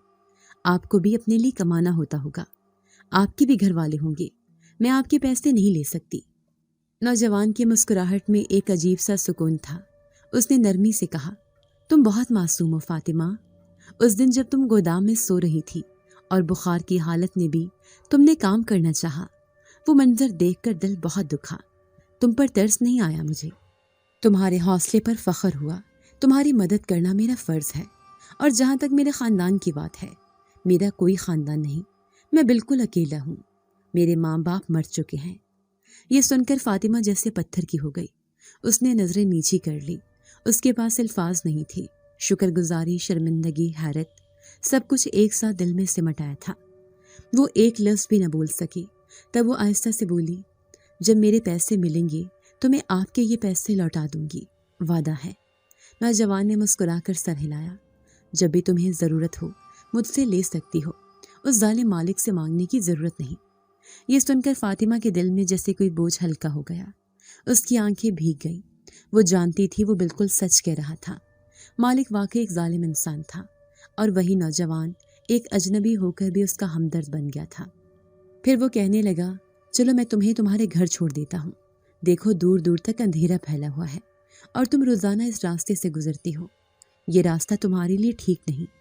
آپ کو بھی اپنے لیے کمانا ہوتا ہوگا، آپ کے بھی گھر والے ہوں گے، میں آپ کے پیسے نہیں لے سکتی۔ نوجوان کی مسکراہٹ میں ایک عجیب سا سکون تھا۔ اس نے نرمی سے کہا، تم بہت معصوم ہو فاطمہ، اس دن جب تم گودام میں سو رہی تھی اور بخار کی حالت میں بھی تم نے کام کرنا چاہا، وہ منظر دیکھ کر دل بہت دکھا۔ تم پر ترس نہیں آیا مجھے، تمہارے حوصلے پر فخر ہوا، تمہاری مدد کرنا میرا فرض ہے۔ اور جہاں تک میرے خاندان کی بات ہے، میرا کوئی خاندان نہیں، میں بالکل اکیلا ہوں، میرے ماں باپ مر چکے ہیں۔ یہ سن کر فاطمہ جیسے پتھر کی ہو گئی۔ اس نے نظریں نیچی کر لی۔ اس کے پاس الفاظ نہیں تھے۔ شکر گزاری، شرمندگی، حیرت، سب کچھ ایک ساتھ دل میں سمٹ آیا تھا۔ وہ ایک لفظ بھی نہ بول سکی۔ تب وہ آہستہ سے بولی، جب میرے پیسے ملیں گے تو میں آپ کے یہ پیسے لوٹا دوں گی، وعدہ ہے۔ نوجوان نے مسکرا کر سر ہلایا۔ جب بھی تمہیں ضرورت ہو مجھ سے لے سکتی ہو، اس ظالم مالک سے مانگنے کی ضرورت نہیں۔ یہ سن کر فاطمہ کے دل میں جیسے کوئی بوجھ ہلکا ہو گیا۔ اس کی آنکھیں بھیگ گئیں۔ وہ جانتی تھی وہ بالکل سچ کہہ رہا تھا۔ مالک واقعی ایک ظالم انسان تھا، اور وہی نوجوان ایک اجنبی ہو کر بھی اس کا ہمدرد بن گیا تھا۔ پھر وہ کہنے لگا، چلو میں تمہیں تمہارے گھر چھوڑ دیتا ہوں۔ دیکھو دور دور تک اندھیرا پھیلا ہوا ہے اور تم روزانہ اس راستے سے گزرتی ہو۔ یہ راستہ تمہارے لیے ٹھیک نہیں۔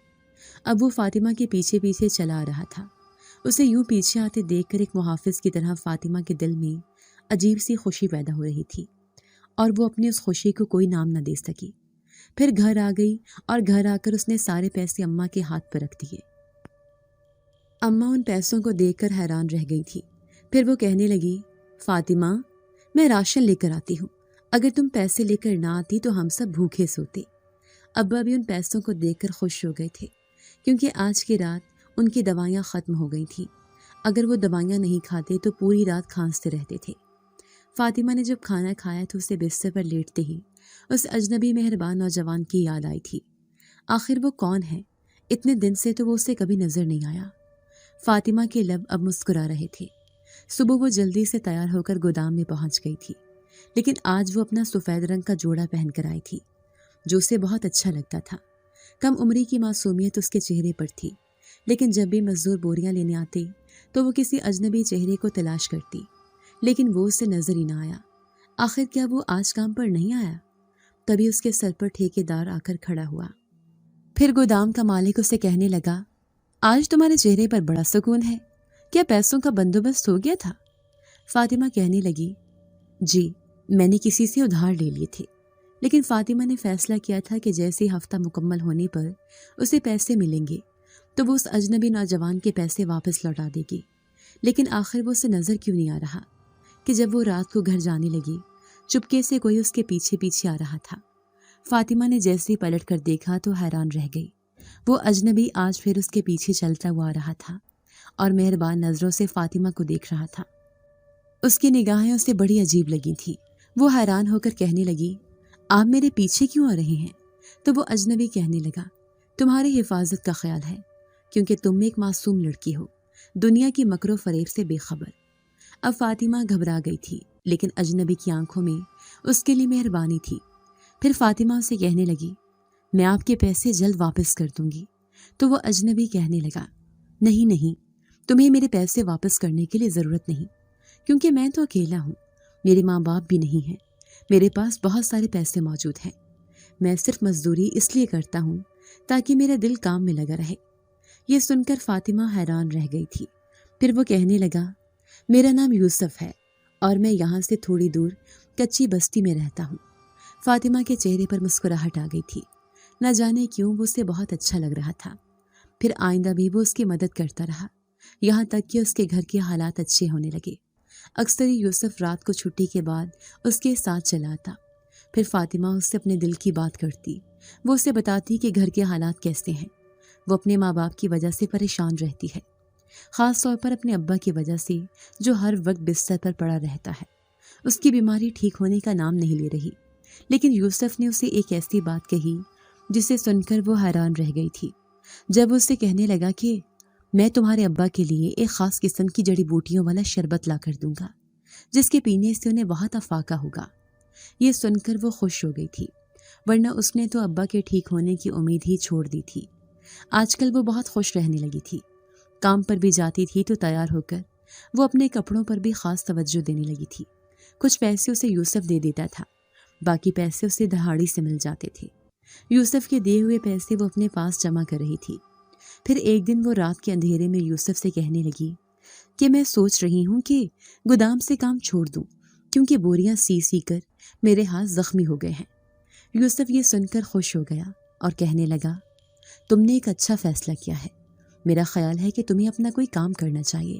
اب وہ فاطمہ کے پیچھے پیچھے چلا آ رہا تھا۔ اسے یوں پیچھے آتے دیکھ کر ایک محافظ کی طرح فاطمہ کے دل میں عجیب سی خوشی پیدا ہو رہی تھی، اور وہ اپنی اس خوشی کو کوئی نام نہ دے سکی۔ پھر گھر آ گئی، اور گھر آ کر اس نے سارے پیسے اماں کے ہاتھ پر رکھ دیے۔ اماں ان پیسوں کو دیکھ کر حیران رہ گئی تھی۔ پھر وہ کہنے لگی، فاطمہ، میں راشن لے کر آتی ہوں۔ اگر تم پیسے لے کر نہ آتی تو ہم سب بھوکے سوتے۔ ابا بھی ان پیسوں کو دیکھ کر خوش ہو گئے تھے، کیونکہ آج کی رات ان کی دوائیاں ختم ہو گئی تھیں۔ اگر وہ دوائیاں نہیں کھاتے تو پوری رات کھانستے رہتے تھے۔ فاطمہ نے جب کھانا کھایا تو اسے بستر پر لیٹتے ہی اس اجنبی مہربان نوجوان کی یاد آئی تھی۔ آخر وہ کون ہے؟ اتنے دن سے تو وہ اسے کبھی نظر نہیں آیا۔ فاطمہ کے لب اب مسکرا رہے تھے۔ صبح وہ جلدی سے تیار ہو کر گودام میں پہنچ گئی تھی، لیکن آج وہ اپنا سفید رنگ کا جوڑا پہن کر آئی تھی، جو اسے بہت اچھا لگتا تھا۔ کم عمری کی معصومیت اس کے چہرے پر تھی، لیکن جب بھی مزدور بوریاں لینے آتے تو وہ کسی اجنبی چہرے کو تلاش کرتی، لیکن وہ اسے نظر ہی نہ آیا۔ آخر کیا وہ آج کام پر نہیں آیا؟ تبھی اس کے سر پر ٹھیکیدار آ کر کھڑا ہوا۔ پھر گودام کا مالک اسے کہنے لگا، آج تمہارے چہرے پر بڑا سکون ہے، کیا پیسوں کا بندوبست ہو گیا تھا؟ فاطمہ کہنے لگی، جی، میں نے کسی سے ادھار لے لیے تھے، لیکن فاطمہ نے فیصلہ کیا تھا کہ جیسے ہفتہ مکمل ہونے پر اسے پیسے ملیں گے تو وہ اس اجنبی نوجوان کے پیسے واپس لوٹا دے گی۔ لیکن آخر وہ اسے نظر کیوں نہیں آ رہا کہ جب وہ رات کو گھر جانے لگی، چپکے سے کوئی اس کے پیچھے پیچھے آ رہا تھا۔ فاطمہ نے جیسے ہی پلٹ کر دیکھا تو حیران رہ گئی۔ وہ اجنبی آج پھر اس کے پیچھے چلتا ہوا آ رہا تھا اور مہربان نظروں سے فاطمہ کو دیکھ رہا تھا۔ اس کی نگاہیں اسے بڑی عجیب لگی تھی۔ وہ حیران ہو کر کہنے لگی، آپ میرے پیچھے کیوں آ رہے ہیں؟ تو وہ اجنبی کہنے لگا، تمہاری حفاظت کا خیال ہے، کیونکہ تم ایک معصوم لڑکی ہو، دنیا کی مکر و فریب سے بے خبر۔ اب فاطمہ گھبرا گئی تھی، لیکن اجنبی کی آنکھوں میں اس کے لیے مہربانی تھی۔ پھر فاطمہ اسے کہنے لگی، میں آپ کے پیسے جلد واپس کر دوں گی۔ تو وہ اجنبی کہنے لگا، نہیں، تمہیں میرے پیسے واپس کرنے کے لیے ضرورت نہیں، کیونکہ میں تو اکیلا ہوں، میرے ماں باپ بھی نہیں ہیں، میرے پاس بہت سارے پیسے موجود ہیں۔ میں صرف مزدوری اس لیے کرتا ہوں تاکہ میرا دل کام میں لگا رہے۔ یہ سن کر فاطمہ حیران رہ گئی تھی۔ پھر وہ کہنے لگا، میرا نام یوسف ہے اور میں یہاں سے تھوڑی دور کچی بستی میں رہتا ہوں۔ فاطمہ کے چہرے پر مسکراہٹ آ گئی تھی۔ نہ جانے کیوں وہ اسے بہت اچھا لگ رہا تھا۔ پھر آئندہ بھی وہ اس کی مدد کرتا رہا، یہاں تک کہ اس کے گھر کے حالات اچھے ہونے لگے۔ اکثر ہی یوسف رات کو چھٹی کے بعد اس کے ساتھ چلا آتا۔ پھر فاطمہ اس سے اپنے دل کی بات کرتی۔ وہ اسے بتاتی کہ گھر کے حالات کیسے ہیں۔ وہ اپنے ماں باپ کی وجہ سے پریشان رہتی ہے، خاص طور پر اپنے ابا کی وجہ سے، جو ہر وقت بستر پر پڑا رہتا ہے۔ اس کی بیماری ٹھیک ہونے کا نام نہیں لے رہی۔ لیکن یوسف نے اسے ایک ایسی بات کہی جسے سن کر وہ حیران رہ گئی تھی۔ جب اسے کہنے لگا کہ میں تمہارے ابا کے لیے ایک خاص قسم کی جڑی بوٹیوں والا شربت لا کر دوں گا، جس کے پینے سے انہیں بہت افاقہ ہوگا۔ یہ سن کر وہ خوش ہو گئی تھی، ورنہ اس نے تو ابا کے ٹھیک ہونے کی امید ہی چھوڑ دی تھی۔ آج کل وہ بہت خوش رہنے لگی تھی۔ کام پر بھی جاتی تھی تو تیار ہو کر وہ اپنے کپڑوں پر بھی خاص توجہ دینے لگی تھی۔ کچھ پیسے اسے یوسف دے دیتا تھا، باقی پیسے اسے دہاڑی سے مل جاتے تھے۔ یوسف کے دیے ہوئے پیسے وہ اپنے پاس جمع کر رہی تھی۔ پھر ایک دن وہ رات کے اندھیرے میں یوسف سے کہنے لگی کہ میں سوچ رہی ہوں کہ گودام سے کام چھوڑ دوں، کیونکہ بوریاں سی کر میرے ہاتھ زخمی ہو گئے ہیں۔ یوسف یہ سن کر خوش ہو گیا اور کہنے لگا، تم نے ایک اچھا فیصلہ کیا ہے۔ میرا خیال ہے کہ تمہیں اپنا کوئی کام کرنا چاہیے۔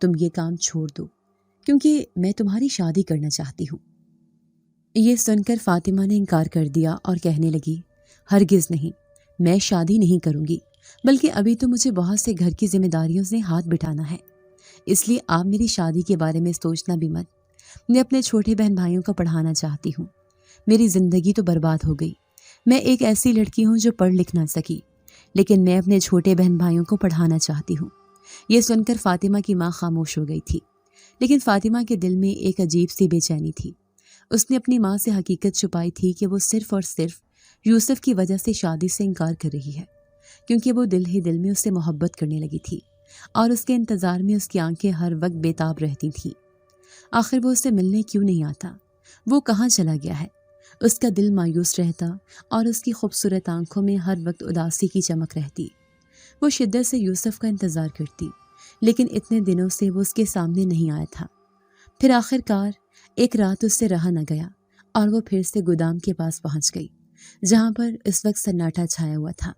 تم یہ کام چھوڑ دو کیونکہ میں تمہاری شادی کرنا چاہتی ہوں۔ یہ سن کر فاطمہ نے انکار کر دیا اور کہنے لگی، ہرگز نہیں، میں شادی نہیں کروں گی، بلکہ ابھی تو مجھے بہت سے گھر کی ذمہ داریوں سے ہاتھ بٹھانا ہے، اس لیے آپ میری شادی کے بارے میں سوچنا بھی مت۔ میں اپنے چھوٹے بہن بھائیوں کو پڑھانا چاہتی ہوں، میری زندگی تو برباد ہو گئی۔ میں ایک ایسی لڑکی ہوں جو پڑھ لکھ نہ سکی، لیکن میں اپنے چھوٹے بہن بھائیوں کو پڑھانا چاہتی ہوں۔ یہ سن کر فاطمہ کی ماں خاموش ہو گئی تھی، لیکن فاطمہ کے دل میں ایک عجیب سی بے چینی تھی۔ اس نے اپنی ماں سے حقیقت چھپائی تھی کہ وہ صرف اور صرف یوسف کی وجہ سے شادی سے انکار کر رہی ہے، کیونکہ وہ دل ہی دل میں اس سے محبت کرنے لگی تھی اور اس کے انتظار میں اس کی آنکھیں ہر وقت بے تاب رہتی تھیں۔ آخر وہ اس سے ملنے کیوں نہیں آتا؟ وہ کہاں چلا گیا ہے؟ اس کا دل مایوس رہتا اور اس کی خوبصورت آنکھوں میں ہر وقت اداسی کی چمک رہتی۔ وہ شدت سے یوسف کا انتظار کرتی، لیکن اتنے دنوں سے وہ اس کے سامنے نہیں آیا تھا۔ پھر آخر کار ایک رات اس سے رہا نہ گیا اور وہ پھر سے گودام کے پاس پہنچ گئی، جہاں پر اس وقت سناٹا چھایا ہوا تھا۔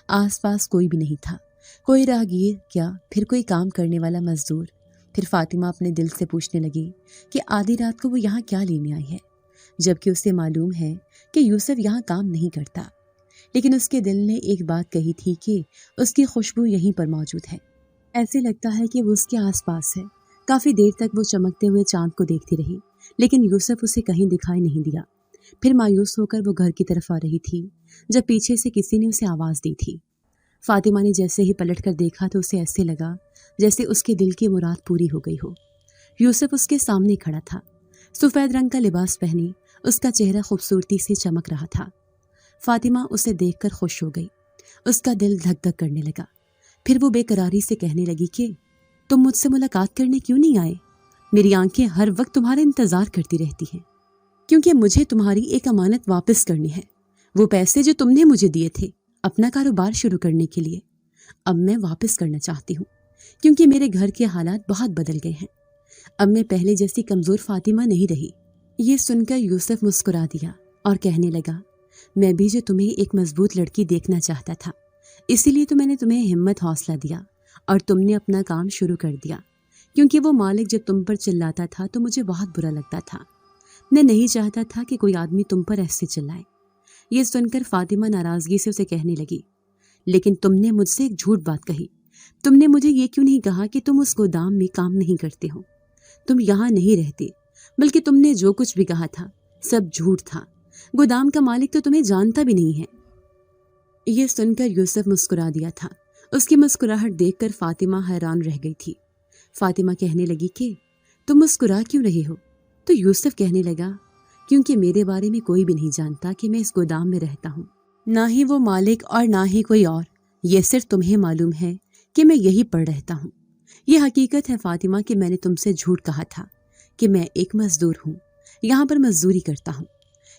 آس پاس کوئی بھی نہیں تھا، کوئی راہگیر کیا پھر کوئی کام کرنے والا مزدور۔ پھر فاطمہ اپنے دل سے پوچھنے لگی کہ آدھی رات کو وہ یہاں کیا لینے آئی ہے، جبکہ اسے معلوم ہے کہ یوسف یہاں کام نہیں کرتا۔ لیکن اس کے دل نے ایک بات کہی تھی کہ اس کی خوشبو یہیں پر موجود ہے۔ ایسے لگتا ہے کہ وہ اس کے آس پاس ہے۔ کافی دیر تک وہ چمکتے ہوئے چاند کو دیکھتی رہی، لیکن یوسف اسے کہیں دکھائی نہیں دیا۔ پھر مایوس ہو کر وہ گھر کی طرف آ رہی تھی جب پیچھے سے کسی نے اسے آواز دی تھی۔ فاطمہ نے جیسے ہی پلٹ کر دیکھا تو اسے ایسے لگا جیسے اس کے دل کی مراد پوری ہو گئی ہو۔ یوسف اس کے سامنے کھڑا تھا، سفید رنگ کا لباس پہنے، اس کا چہرہ خوبصورتی سے چمک رہا تھا۔ فاطمہ اسے دیکھ کر خوش ہو گئی، اس کا دل دھک دھک کرنے لگا۔ پھر وہ بے قراری سے کہنے لگی کہ تم مجھ سے ملاقات کرنے کیوں نہیں آئے؟ میری آنکھیں ہر وقت تمہارا انتظار کرتی رہتی ہیں، کیونکہ مجھے تمہاری ایک امانت واپس کرنی ہے۔ وہ پیسے جو تم نے مجھے دیے تھے اپنا کاروبار شروع کرنے کے لیے، اب میں واپس کرنا چاہتی ہوں، کیونکہ میرے گھر کے حالات بہت بدل گئے ہیں۔ اب میں پہلے جیسی کمزور فاطمہ نہیں رہی۔ یہ سن کر یوسف مسکرا دیا اور کہنے لگا، میں بھی جو تمہیں ایک مضبوط لڑکی دیکھنا چاہتا تھا، اسی لیے تو میں نے تمہیں ہمت حوصلہ دیا اور تم نے اپنا کام شروع کر دیا، کیونکہ وہ مالک جب تم پر چلاتا تھا تو مجھے بہت برا لگتا تھا۔ میں نہیں چاہتا تھا کہ کوئی آدمی تم پر ایسے چلائے۔ یہ سن کر فاطمہ ناراضگی سے اسے کہنے لگی، لیکن تم نے مجھ سے ایک جھوٹ بات کہی۔ تم نے مجھے یہ کیوں نہیں کہا کہ تم اس گودام میں کام نہیں کرتے ہو؟ تم یہاں نہیں رہتے، بلکہ تم نے جو کچھ بھی کہا تھا سب جھوٹ تھا۔ گودام کا مالک تو تمہیں جانتا بھی نہیں ہے۔ یہ سن کر یوسف مسکرا دیا تھا۔ اس کی مسکراہٹ دیکھ کر فاطمہ حیران رہ گئی تھی۔ فاطمہ کہنے لگی کہ تم مسکرا کیوں رہے ہو؟ تو یوسف کہنے لگا، کیونکہ میرے بارے میں کوئی بھی نہیں جانتا کہ میں اس گودام میں رہتا ہوں، نہ ہی وہ مالک اور نہ ہی کوئی اور۔ یہ صرف تمہیں معلوم ہے کہ میں یہی پر رہتا ہوں۔ یہ حقیقت ہے فاطمہ کہ میں نے تم سے جھوٹ کہا تھا کہ میں ایک مزدور ہوں، یہاں پر مزدوری کرتا ہوں،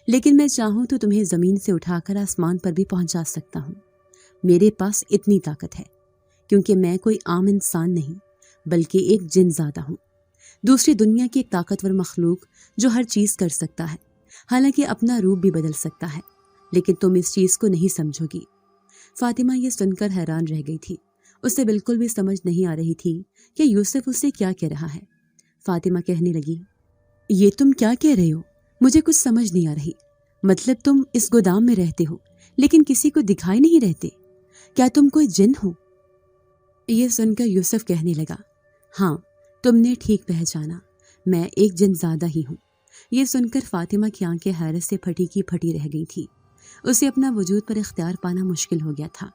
لیکن میں چاہوں تو تمہیں زمین سے اٹھا کر آسمان پر بھی پہنچا سکتا ہوں۔ میرے پاس اتنی طاقت ہے، کیونکہ میں کوئی عام انسان نہیں بلکہ ایک جن زادہ ہوں، دوسری دنیا کی ایک طاقتور مخلوق جو ہر چیز کر سکتا ہے، حالانکہ اپنا روپ بھی بدل سکتا ہے، لیکن تم اس چیز کو نہیں سمجھو گی۔ فاطمہ یہ سن کر حیران رہ گئی تھی، اسے بالکل بھی سمجھ نہیں آ رہی تھی کہ یوسف اسے کیا کہہ رہا ہے۔ فاطمہ کہنے لگی، یہ تم کیا کہہ رہے ہو؟ مجھے کچھ سمجھ نہیں آ رہی۔ مطلب تم اس گودام میں رہتے ہو لیکن کسی کو دکھائی نہیں رہتے؟ کیا تم کوئی جن ہو؟ یہ سن کر یوسف کہنے لگا، ہاں تم نے ٹھیک پہچانا، میں ایک جن زادہ ہی ہوں۔ یہ سن کر فاطمہ کی آنکھیں حیرت سے پھٹی کی پھٹی رہ گئی تھی۔ اسے اپنا وجود پر اختیار پانا مشکل ہو گیا تھا۔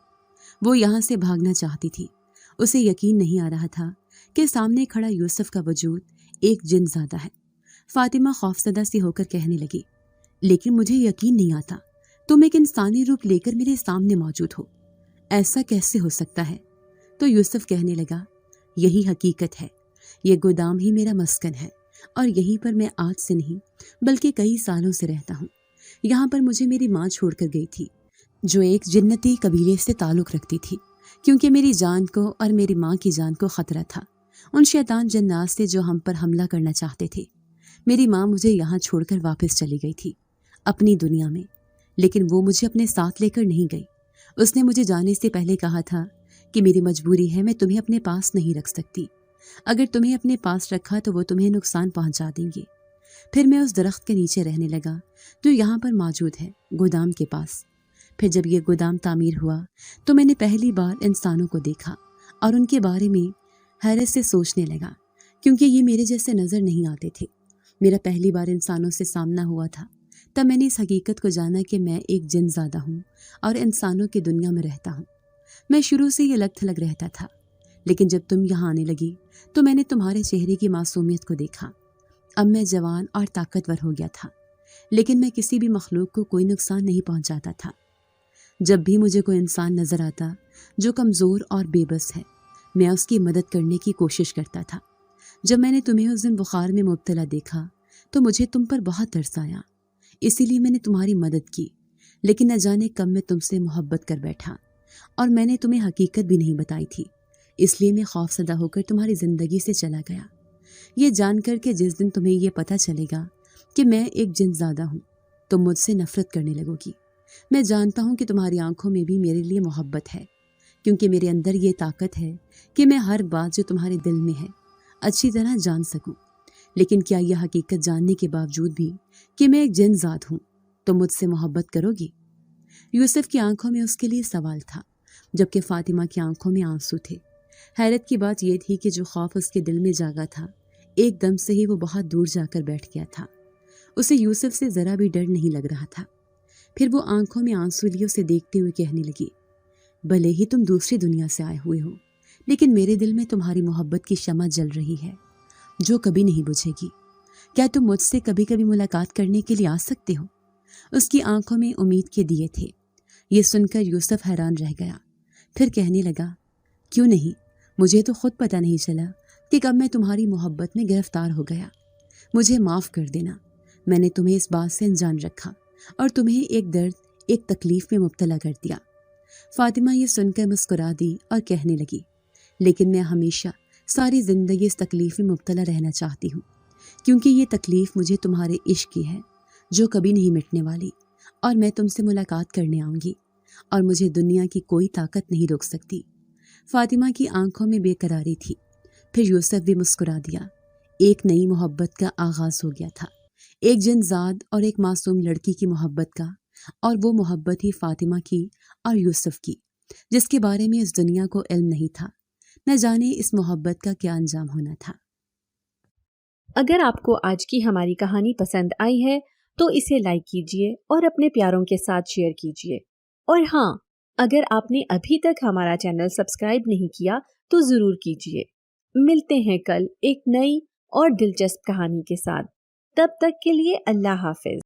وہ یہاں سے بھاگنا چاہتی تھی۔ اسے یقین نہیں آ رہا تھا کہ سامنے کھڑا یوسف کا وجود ایک جن زادہ ہے۔ فاطمہ خوفزدہ سی ہو کر کہنے لگی، لیکن مجھے یقین نہیں آتا، تم ایک انسانی روپ لے کر میرے سامنے موجود ہو، ایسا کیسے ہو سکتا ہے؟ تو یوسف کہنے لگا، یہی حقیقت ہے، یہ گودام ہی میرا مسکن ہے اور یہیں پر میں آج سے نہیں بلکہ کئی سالوں سے رہتا ہوں۔ یہاں پر مجھے میری ماں چھوڑ کر گئی تھی، جو ایک جنتی قبیلے سے تعلق رکھتی تھی، کیونکہ میری جان کو اور میری ماں کی جان کو خطرہ تھا ان شیطان جنات سے جو ہم پر حملہ کرنا چاہتے تھے۔ میری ماں مجھے یہاں چھوڑ کر واپس چلی گئی تھی اپنی دنیا میں، لیکن وہ مجھے اپنے ساتھ لے کر نہیں گئی۔ اس نے مجھے جانے سے پہلے کہا تھا کہ میری مجبوری ہے، میں تمہیں اپنے پاس نہیں رکھ سکتی، اگر تمہیں اپنے پاس رکھا تو وہ تمہیں نقصان پہنچا دیں گے۔ پھر میں اس درخت کے نیچے رہنے لگا جو یہاں پر موجود ہے، گودام کے پاس۔ پھر جب یہ گودام تعمیر ہوا تو میں نے پہلی بار انسانوں کو دیکھا اور ان کے بارے میں حیرت سے سوچنے لگا، کیونکہ یہ میرے جیسے نظر نہیں آتے تھے۔ میرا پہلی بار انسانوں سے سامنا ہوا تھا، تب میں نے اس حقیقت کو جانا کہ میں ایک جن زادہ ہوں اور انسانوں کی دنیا میں رہتا ہوں۔ میں شروع سے یہ الگ تھلگ رہتا تھا، لیکن جب تم یہاں آنے لگی تو میں نے تمہارے چہرے کی معصومیت کو دیکھا۔ اب میں جوان اور طاقتور ہو گیا تھا، لیکن میں کسی بھی مخلوق کو کوئی نقصان نہیں پہنچاتا تھا۔ جب بھی مجھے کوئی انسان نظر آتا جو کمزور اور بے بس ہے، میں اس کی مدد کرنے کی کوشش کرتا تھا۔ جب میں نے تمہیں اس دن بخار میں مبتلا دیکھا تو مجھے تم پر بہت ترس آیا، اسی لیے میں نے تمہاری مدد کی، لیکن نہ جانے کب میں تم سے محبت کر بیٹھا اور میں نے تمہیں حقیقت بھی نہیں بتائی تھی، اس لیے میں خوف زدہ ہو کر تمہاری زندگی سے چلا گیا، یہ جان کر کہ جس دن تمہیں یہ پتہ چلے گا کہ میں ایک جن زادہ ہوں تم مجھ سے نفرت کرنے لگو گی۔ میں جانتا ہوں کہ تمہاری آنکھوں میں بھی میرے لیے محبت ہے، کیونکہ میرے اندر یہ طاقت ہے کہ میں ہر بات جو تمہارے دل میں ہے اچھی طرح جان سکوں، لیکن کیا یہ حقیقت جاننے کے باوجود بھی کہ میں ایک جن ذات ہوں تم مجھ سے محبت کرو گی؟ یوسف کی آنکھوں میں اس کے لیے سوال تھا، جبکہ فاطمہ کی آنکھوں میں آنسو تھے۔ حیرت کی بات یہ تھی کہ جو خوف اس کے دل میں جاگا تھا، ایک دم سے ہی وہ بہت دور جا کر بیٹھ گیا تھا۔ اسے یوسف سے ذرا بھی ڈر نہیں لگ رہا تھا۔ پھر وہ آنکھوں میں آنسو لیے اسے دیکھتے ہوئے کہنے لگی، بھلے ہی تم دوسری دنیا سے آئے ہوئے ہو، لیکن میرے دل میں تمہاری محبت کی شمع جل رہی ہے جو کبھی نہیں بجھے گی۔ کیا تم مجھ سے کبھی کبھی ملاقات کرنے کے لیے آ سکتے ہو؟ اس کی آنکھوں میں امید کے دیے تھے۔ یہ سن کر یوسف حیران رہ گیا، پھر کہنے لگا، کیوں نہیں؟ مجھے تو خود پتہ نہیں چلا کہ کب میں تمہاری محبت میں گرفتار ہو گیا۔ مجھے معاف کر دینا، میں نے تمہیں اس بات سے انجان رکھا اور تمہیں ایک درد، ایک تکلیف میں مبتلا کر دیا۔ فاطمہ یہ سن کر مسکرا دی اور کہنے لگی، لیکن میں ہمیشہ ساری زندگی اس تکلیف میں مبتلا رہنا چاہتی ہوں، کیونکہ یہ تکلیف مجھے تمہارے عشق کی ہے جو کبھی نہیں مٹنے والی، اور میں تم سے ملاقات کرنے آؤں گی اور مجھے دنیا کی کوئی طاقت نہیں روک سکتی۔ فاطمہ کی آنکھوں میں بے قراری تھی۔ پھر یوسف بھی مسکرا دیا۔ ایک نئی محبت کا آغاز ہو گیا تھا، ایک جن زاد اور ایک معصوم لڑکی کی محبت کا، اور وہ محبت ہی فاطمہ کی اور یوسف کی، جس کے بارے میں اس دنیا کو علم نہیں تھا۔ نہ جانے اس محبت کا کیا انجام ہونا تھا۔ اگر آپ کو آج کی ہماری کہانی پسند آئی ہے تو اسے لائک کیجیے اور اپنے پیاروں کے ساتھ شیئر کیجیے، اور ہاں، اگر آپ نے ابھی تک ہمارا چینل سبسکرائب نہیں کیا تو ضرور کیجیے۔ ملتے ہیں کل ایک نئی اور دلچسپ کہانی کے ساتھ، تب تک کے لیے اللہ حافظ۔